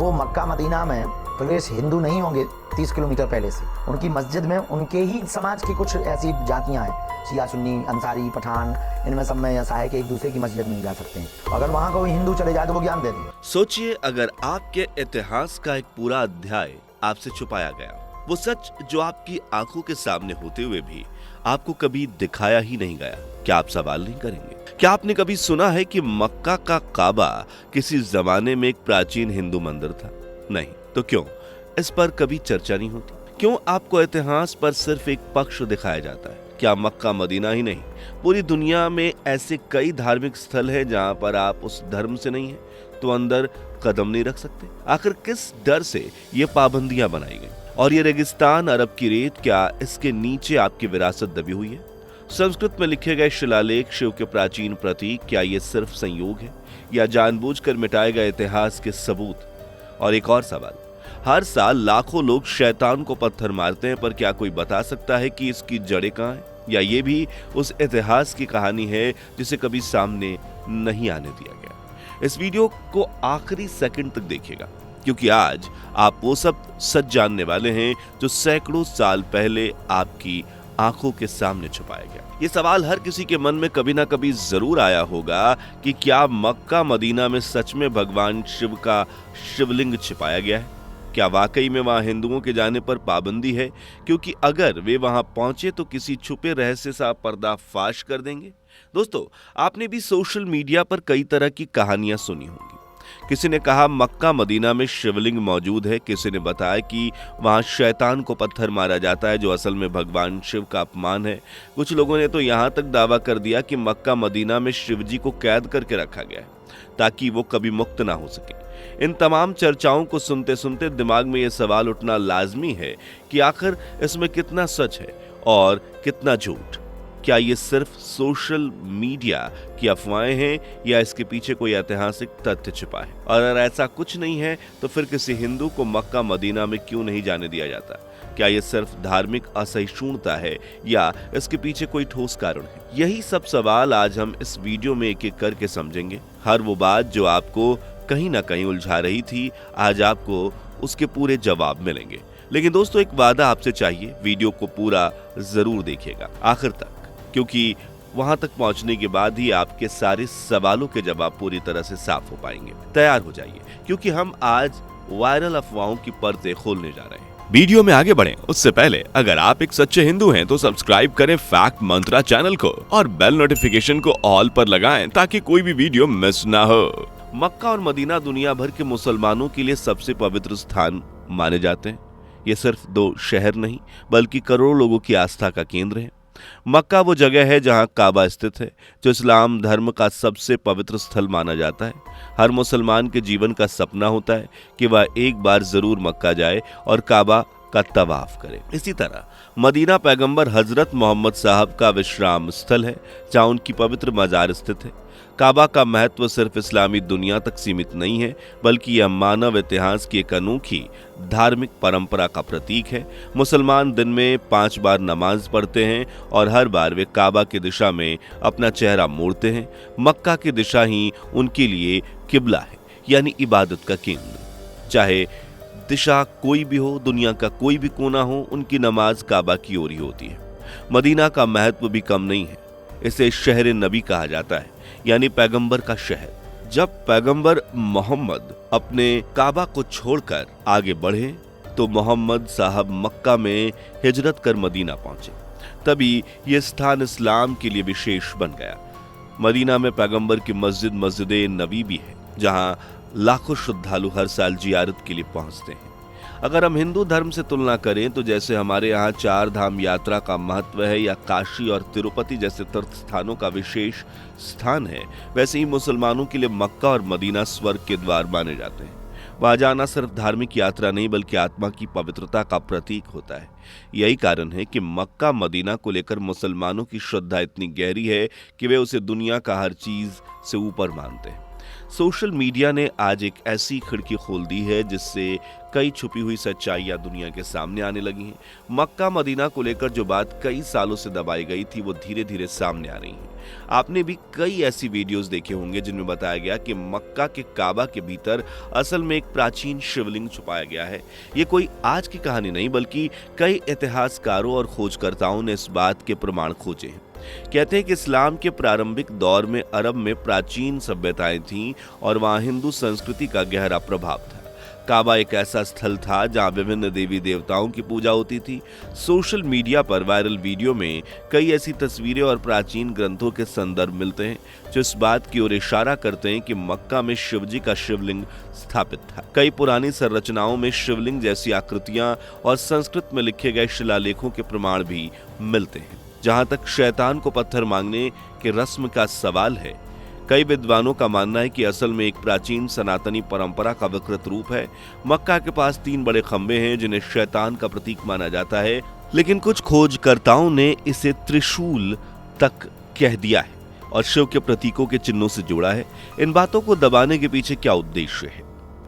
वो Mecca Medina में प्रवेश हिंदू नहीं होंगे 30 किलोमीटर पहले से। उनकी मस्जिद में उनके ही समाज की कुछ ऐसी जातियां हैं, शिया, सुन्नी, अंसारी, पठान, इनमें सब में ऐसा है कि एक दूसरे की मस्जिद में नहीं जा सकते हैं। अगर वहाँ कोई हिंदू चले जाए तो वो ज्ञान दे दें। सोचिए, अगर आपके इतिहास का एक पूरा अध्याय आपसे छुपाया गया, वो सच जो आपकी आंखों के सामने होते हुए भी आपको कभी दिखाया ही नहीं गया, क्या आप सवाल नहीं करेंगे? क्या आपने कभी सुना है कि मक्का का काबा किसी जमाने में एक प्राचीन हिंदू मंदिर था? नहीं तो क्यों इस पर कभी चर्चा नहीं होती? क्यों आपको इतिहास पर सिर्फ एक पक्ष दिखाया जाता है? क्या मक्का मदीना ही नहीं, पूरी दुनिया में ऐसे कई धार्मिक स्थल हैं जहां पर आप उस धर्म से नहीं है तो अंदर कदम नहीं रख सकते? आखिर किस डर से ये पाबंदियां बनाई गई? और ये रेगिस्तान, अरब की रेत, क्या इसके नीचे आपकी विरासत दबी हुई है? संस्कृत में लिखे गए शिलालेख, शिव के प्राचीन प्रतीक, क्या ये सिर्फ संयोग है या जानबूझकर मिटाए गए इतिहास के सबूत? और एक और सवाल, हर साल लाखों लोग शैतान को पत्थर मारते हैं, पर क्या कोई बता सकता है कि इसकी जड़ें कहां हैं? या ये भी उस इतिहास की कहानी है जिसे कभी सामने नहीं आने दिया गया? इस वीडियो को आखिरी सेकंड तक देखिएगा, क्योंकि आज आप वो सब सच जानने वाले हैं जो सैकड़ों साल पहले आपकी आंखों के सामने छुपाया गया। ये सवाल हर किसी के मन में कभी ना कभी जरूर आया होगा कि क्या मक्का मदीना में सच में भगवान शिव का शिवलिंग छिपाया गया है? क्या वाकई में वहां हिंदुओं के जाने पर पाबंदी है, क्योंकि अगर वे वहां पहुंचे तो किसी छुपे रहस्य सा पर्दाफाश कर देंगे? दोस्तों, आपने भी सोशल मीडिया पर कई तरह की कहानियां सुनी होंगी। किसी ने कहा मक्का मदीना में शिवलिंग मौजूद है, किसी ने बताया कि वहां शैतान को पत्थर मारा जाता है जो असल में भगवान शिव का अपमान है। कुछ लोगों ने तो यहां तक दावा कर दिया कि मक्का मदीना में शिव जी को कैद करके रखा गया है ताकि वो कभी मुक्त ना हो सके। इन तमाम चर्चाओं को सुनते सुनते दिमाग में यह सवाल उठना लाजमी है कि आखिर इसमें कितना सच है और कितना झूठ? क्या ये सिर्फ सोशल मीडिया की अफवाहें हैं या इसके पीछे कोई ऐतिहासिक तथ्य छिपा है? और अगर ऐसा कुछ नहीं है तो फिर किसी हिंदू को मक्का मदीना में क्यों नहीं जाने दिया जाता? क्या ये सिर्फ धार्मिक असहिष्णुता है या इसके पीछे कोई ठोस कारण है? यही सब सवाल आज हम इस वीडियो में एक एक करके समझेंगे। हर वो बात जो आपको कहीं ना कहीं उलझा रही थी, आज आपको उसके पूरे जवाब मिलेंगे। लेकिन दोस्तों, एक वादा आपसे चाहिए, वीडियो को पूरा जरूर देखिएगा आखिर तक, क्योंकि वहां तक पहुंचने के बाद ही आपके सारे सवालों के जवाब पूरी तरह से साफ हो पाएंगे। तैयार हो जाइए, क्योंकि हम आज वायरल अफवाहों की परतें खोलने जा रहे हैं। वीडियो में आगे बढ़ें उससे पहले अगर आप एक सच्चे हिंदू हैं तो सब्सक्राइब करें फैक्ट मंत्रा चैनल को और बेल नोटिफिकेशन को ऑल पर लगाएं ताकि कोई भी वीडियो मिस ना हो। मक्का और मदीना दुनिया भर के मुसलमानों के लिए सबसे पवित्र स्थान माने जाते हैं। ये सिर्फ दो शहर नहीं बल्कि करोड़ों लोगों की आस्था का केंद्र है। मक्का वो जगह है जहां काबा स्थित है, जो इस्लाम धर्म का सबसे पवित्र स्थल माना जाता है। हर मुसलमान के जीवन का सपना होता है कि वह एक बार जरूर मक्का जाए और काबा का तवाफ करे। इसी तरह मदीना पैगंबर हजरत मोहम्मद साहब का विश्राम स्थल है, जहां उनकी पवित्र मजार स्थित है। काबा का महत्व सिर्फ इस्लामी दुनिया तक सीमित नहीं है, बल्कि यह मानव इतिहास की एक अनोखी धार्मिक परंपरा का प्रतीक है। मुसलमान दिन में 5 बार नमाज पढ़ते हैं और हर बार वे काबा की दिशा में अपना चेहरा मोड़ते हैं। मक्का की दिशा ही उनके लिए किबला है, यानी इबादत का केंद्र। चाहे दिशा कोई भी हो, दुनिया का कोई भी कोना हो, उनकी नमाज काबा की ओर ही होती है। मदीना का महत्व भी कम नहीं है। इसे शहर नबी कहा जाता है, यानी पैगंबर का शहर। जब पैगंबर मोहम्मद अपने काबा को छोड़कर आगे बढ़े तो मोहम्मद साहब मक्का में हिजरत कर मदीना पहुंचे। तभी यह स्थान इस्लाम के लिए विशेष बन गया। मदीना में पैगंबर की मस्जिद नबी भी है, जहां लाखों श्रद्धालु हर साल जियारत के लिए पहुंचते हैं। अगर हम हिंदू धर्म से तुलना करें तो जैसे हमारे यहाँ 4 धाम यात्रा का महत्व है या काशी और तिरुपति जैसे तीर्थ स्थानों का विशेष स्थान है, वैसे ही मुसलमानों के लिए मक्का और मदीना स्वर्ग के द्वार माने जाते हैं। वहां जाना सिर्फ धार्मिक यात्रा नहीं बल्कि आत्मा की पवित्रता का प्रतीक होता है। यही कारण है कि मक्का मदीना को लेकर मुसलमानों की श्रद्धा इतनी गहरी है कि वे उसे दुनिया का हर चीज से ऊपर मानते हैं। सोशल मीडिया ने आज एक ऐसी खिड़की खोल दी है जिससे कई छुपी हुई सच्चाइयां दुनिया के सामने आने लगी हैं। मक्का मदीना को लेकर जो बात कई सालों से दबाई गई थी वो धीरे धीरे सामने आ रही है। आपने भी कई ऐसी वीडियोस देखे होंगे जिनमें बताया गया कि मक्का के काबा के भीतर असल में एक प्राचीन शिवलिंग छुपाया गया है। ये कोई आज की कहानी नहीं बल्कि कई इतिहासकारों और खोजकर्ताओं ने इस बात के प्रमाण खोजे हैं। कहते हैं कि इस्लाम के प्रारंभिक दौर में अरब में प्राचीन सभ्यताएं थीं और वहां हिंदू संस्कृति का गहरा प्रभाव था। काबा एक ऐसा स्थल था जहां विभिन्न देवी देवताओं की पूजा होती थी। सोशल मीडिया पर वायरल वीडियो में कई ऐसी तस्वीरें और प्राचीन ग्रंथों के संदर्भ मिलते हैं जो इस बात की ओर इशारा करते हैं कि मक्का में शिवजी का शिवलिंग स्थापित था। कई पुरानी संरचनाओं में शिवलिंग जैसी आकृतियां और संस्कृत में लिखे गए शिलालेखों के प्रमाण भी मिलते हैं। जहां तक शैतान को पत्थर मांगने के रस्म का सवाल है, कई विद्वानों का मानना है कि असल में एक प्राचीन सनातनी परंपरा का विकृत रूप है। मक्का के पास 3 बड़े खंबे हैं जिन्हें शैतान का प्रतीक माना जाता है, लेकिन कुछ खोजकर्ताओं ने इसे त्रिशूल तक कह दिया है और शिव के प्रतीकों के चिन्हों से जोड़ा है। इन बातों को दबाने के पीछे क्या उद्देश्य है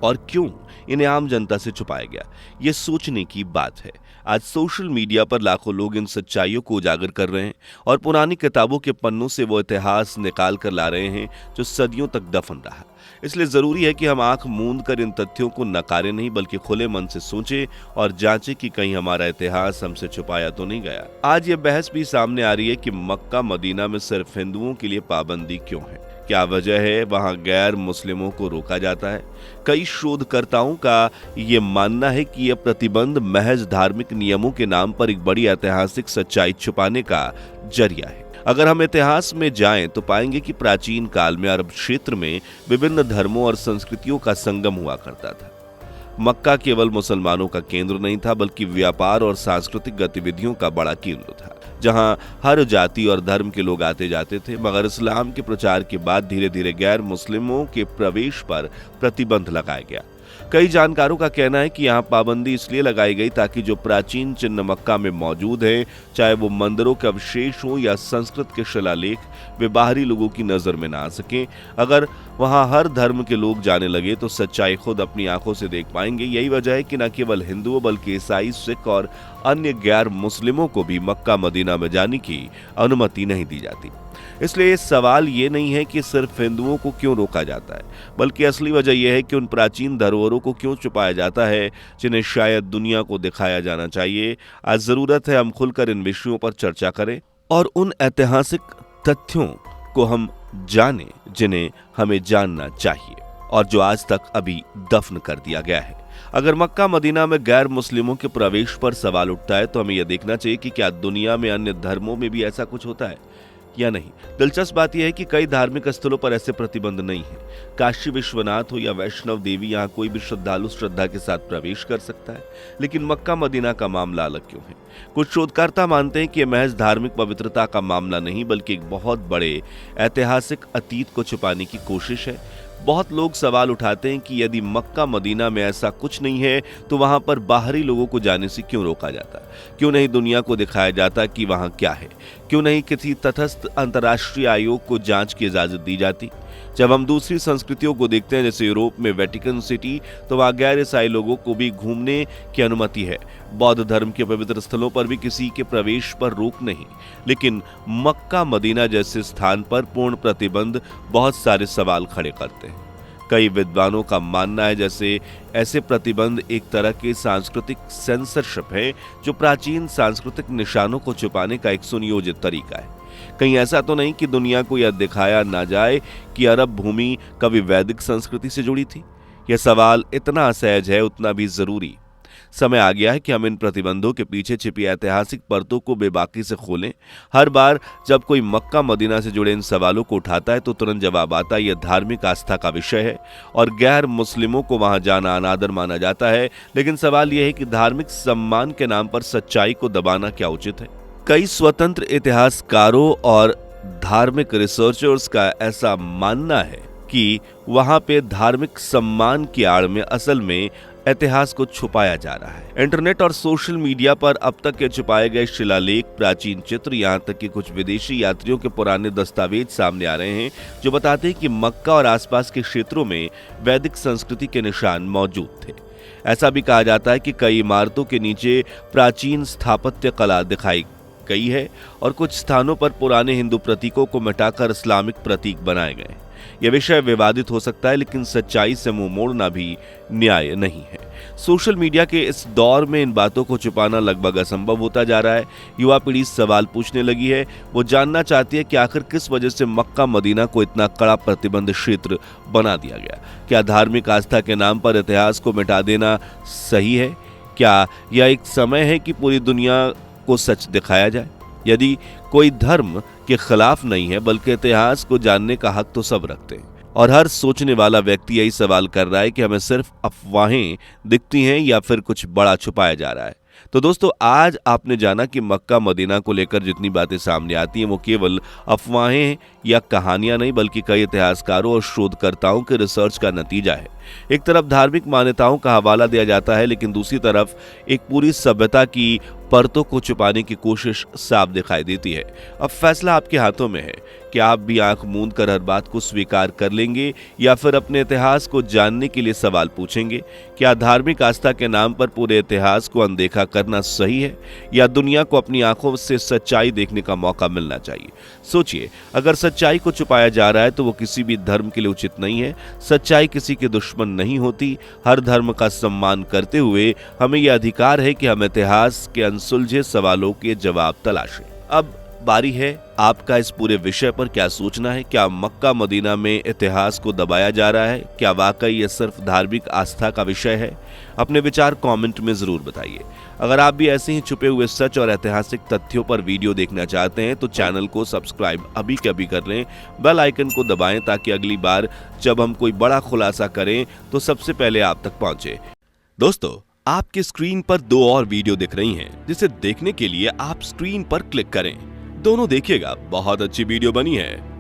और क्यों इन्हें आम जनता से छुपाया गया, ये सोचने की बात है। आज सोशल मीडिया पर लाखों लोग इन सच्चाइयों को उजागर कर रहे हैं और पुरानी किताबों के पन्नों से वो इतिहास निकाल कर ला रहे हैं जो सदियों तक दफन रहा। इसलिए जरूरी है कि हम आंख मूंद कर इन तथ्यों को नकारें नहीं बल्कि खुले मन से सोचें और जांचें कि कहीं हमारा इतिहास हमसे छुपाया तो नहीं गया। आज ये बहस भी सामने आ रही है कि मक्का मदीना में सिर्फ हिंदुओं के लिए पाबंदी क्यों है, क्या वजह है वहां गैर मुस्लिमों को रोका जाता है। कई शोधकर्ताओं का ये मानना है कि यह प्रतिबंध महज धार्मिक नियमों के नाम पर एक बड़ी ऐतिहासिक सच्चाई छुपाने का जरिया है। अगर हम इतिहास में जाएं तो पाएंगे कि प्राचीन काल में अरब क्षेत्र में विभिन्न धर्मों और संस्कृतियों का संगम हुआ करता था। मक्का केवल मुसलमानों का केंद्र नहीं था बल्कि व्यापार और सांस्कृतिक गतिविधियों का बड़ा केंद्र था, जहां हर जाति और धर्म के लोग आते जाते थे। मगर इस्लाम के प्रचार के बाद धीरे धीरे गैर मुस्लिमों के प्रवेश पर प्रतिबंध लगाया गया। कई जानकारों का कहना है कि यहाँ पाबंदी इसलिए लगाई गई ताकि जो प्राचीन चिन्ह मक्का में मौजूद हैं, चाहे वो मंदिरों के अवशेष हों या संस्कृत के शिलालेख, वे बाहरी लोगों की नजर में ना आ सकें। अगर वहाँ हर धर्म के लोग जाने लगे तो सच्चाई खुद अपनी आंखों से देख पाएंगे। यही वजह है कि न केवल हिंदुओं बल्कि ईसाई, सिख और अन्य गैर मुस्लिमों को भी मक्का मदीना में जाने की अनुमति नहीं दी जाती। इसलिए सवाल ये नहीं है कि सिर्फ हिंदुओं को क्यों रोका जाता है, बल्कि असली वजह यह है कि उन प्राचीन धरोहरों को क्यों छुपाया जाता है जिन्हें शायद दुनिया को दिखाया जाना चाहिए। आज जरूरत है हम खुलकर इन विषयों पर चर्चा करें और उन ऐतिहासिक तथ्यों को हम जानें जिन्हें हमें जानना चाहिए और जो आज तक अभी दफन कर दिया गया है। अगर मक्का मदीना में गैर मुस्लिमों के प्रवेश पर सवाल उठता है तो हमें यह देखना चाहिए कि क्या दुनिया में अन्य धर्मों में भी ऐसा कुछ होता है या नहीं। दिलचस्प बात यह है कि कई धार्मिक स्थलों पर ऐसे प्रतिबंध नहीं है। काशी विश्वनाथ हो या वैष्णव देवी, यहाँ कोई भी श्रद्धालु श्रद्धा के साथ प्रवेश कर सकता है, लेकिन मक्का मदीना का मामला अलग क्यों है। कुछ शोधकर्ता मानते हैं कि यह महज धार्मिक पवित्रता का मामला नहीं बल्कि एक बहुत बड़े ऐतिहासिक अतीत को छुपाने की कोशिश है। बहुत लोग सवाल उठाते हैं कि यदि मक्का मदीना में ऐसा कुछ नहीं है तो वहां पर बाहरी लोगों को जाने से क्यों रोका जाता, क्यों नहीं दुनिया को दिखाया जाता कि वहां क्या है, क्यों नहीं किसी तटस्थ अंतर्राष्ट्रीय आयोग को जांच की इजाजत दी जाती। जब हम दूसरी संस्कृतियों को देखते हैं जैसे यूरोप में वेटिकन सिटी, तो वहां गैर ईसाई लोगों को भी घूमने की अनुमति है। बौद्ध धर्म के पवित्र स्थलों पर भी किसी के प्रवेश पर रोक नहीं, लेकिन मक्का मदीना जैसे स्थान पर पूर्ण प्रतिबंध बहुत सारे सवाल खड़े करते हैं। कई विद्वानों का मानना है जैसे ऐसे प्रतिबंध एक तरह के सांस्कृतिक सेंसरशिप है जो प्राचीन सांस्कृतिक निशानों को छुपाने का एक सुनियोजित तरीका है। कहीं ऐसा तो नहीं कि दुनिया को यह दिखाया ना जाए कि अरब भूमि कभी वैदिक संस्कृति से जुड़ी थी। यह सवाल इतना असहज है उतना भी जरूरी। समय आ गया है कि हम इन प्रतिबंधों के पीछे छिपी ऐतिहासिक परतों को बेबाकी से खोलें। हर बार जब कोई मक्का मदीना से जुड़े इन सवालों को उठाता है तो तुरंत जवाब आता है यह धार्मिक आस्था का विषय है और गैर मुस्लिमों को वहां जाना अनादर माना जाता है। लेकिन सवाल यह है कि धार्मिक सम्मान के नाम पर सच्चाई को दबाना क्या उचित है। कई स्वतंत्र इतिहासकारों और धार्मिक रिसर्चर्स का ऐसा मानना है कि वहां पे धार्मिक सम्मान की आड़ में असल में इतिहास को छुपाया जा रहा है। इंटरनेट और सोशल मीडिया पर अब तक के छुपाए गए शिलालेख, प्राचीन चित्र, यहाँ तक कि कुछ विदेशी यात्रियों के पुराने दस्तावेज सामने आ रहे हैं जो बताते हैं कि मक्का और आसपास के क्षेत्रों में वैदिक संस्कृति के निशान मौजूद थे। ऐसा भी कहा जाता है कि कई इमारतों के नीचे प्राचीन स्थापत्य कला दिखाई गई है और कुछ स्थानों पर पुराने हिंदू प्रतीकों को मिटाकर इस्लामिक प्रतीक बनाए गए। यह विषय विवादित हो सकता है, लेकिन सच्चाई से मुंह मोड़ना भी न्याय नहीं है। सोशल मीडिया के इस दौर में इन बातों को छुपाना लगभग असंभव होता जा रहा है। युवा पीढ़ी सवाल पूछने लगी है। वो जानना चाहती है कि आखिर किस वजह से मक्का मदीना को इतना कड़ा प्रतिबंध क्षेत्र बना दिया गया। क्या धार्मिक आस्था के नाम पर इतिहास को मिटा देना सही है? क्या यह एक समय है कि पूरी दुनिया को सच दिखाया जाए? यदि कोई धर्म के खिलाफ नहीं है, बल्कि इतिहास को जानने का हक तो सब रखते हैं। और हर सोचने वाला व्यक्ति यही सवाल कर रहा है कि हमें सिर्फ अफवाहें दिखती हैं या फिर कुछ बड़ा छुपाया जा रहा है। तो दोस्तों, आज आपने जाना कि मक्का मदीना को लेकर जितनी बातें सामने आती हैं वो केवल अफवाहें या कहानियां नहीं, बल्कि कई इतिहासकारों और शोधकर्ताओं के रिसर्च का नतीजा है। एक तरफ धार्मिक मान्यताओं का हवाला दिया जाता है, लेकिन दूसरी तरफ एक पूरी सभ्यता की परतों को छुपाने की कोशिश साफ दिखाई देती है। अब फैसला आपके हाथों में है कि आप भी आंख मूंद कर हर बात को स्वीकार कर लेंगे या फिर अपने इतिहास को जानने के लिए सवाल पूछेंगे। क्या धार्मिक आस्था के नाम पर पूरे इतिहास को अनदेखा करना सही है, या दुनिया को अपनी आंखों से सच्चाई देखने का मौका मिलना चाहिए? सोचिए, अगर सच्चाई को छुपाया जा रहा है तो वो किसी भी धर्म के लिए उचित नहीं है। सच्चाई किसी के दुश्मन नहीं होती। हर धर्म का सम्मान करते हुए हमें यह अधिकार है कि हम इतिहास के अनसुलझे सवालों के जवाब तलाशें। अब बारी है आपका इस पूरे विषय पर क्या सोचना है। क्या मक्का मदीना में इतिहास को दबाया जा रहा है? क्या वाकई यह सिर्फ धार्मिक आस्था का विषय है? अपने विचार कमेंट में जरूर बताइए। अगर आप भी ऐसे ही छुपे हुए सच और ऐतिहासिक तथ्यों पर वीडियो देखना चाहते हैं तो चैनल को सब्सक्राइब अभी के अभी कर लें, बेल आइकन को दबाएं ताकि अगली बार जब हम कोई बड़ा खुलासा करें तो सबसे पहले आप तक पहुंचे। दोस्तों, आपके स्क्रीन पर 2 और वीडियो दिख रही हैं, जिसे देखने के लिए आप स्क्रीन पर क्लिक करें। दोनों देखिएगा, बहुत अच्छी वीडियो बनी है।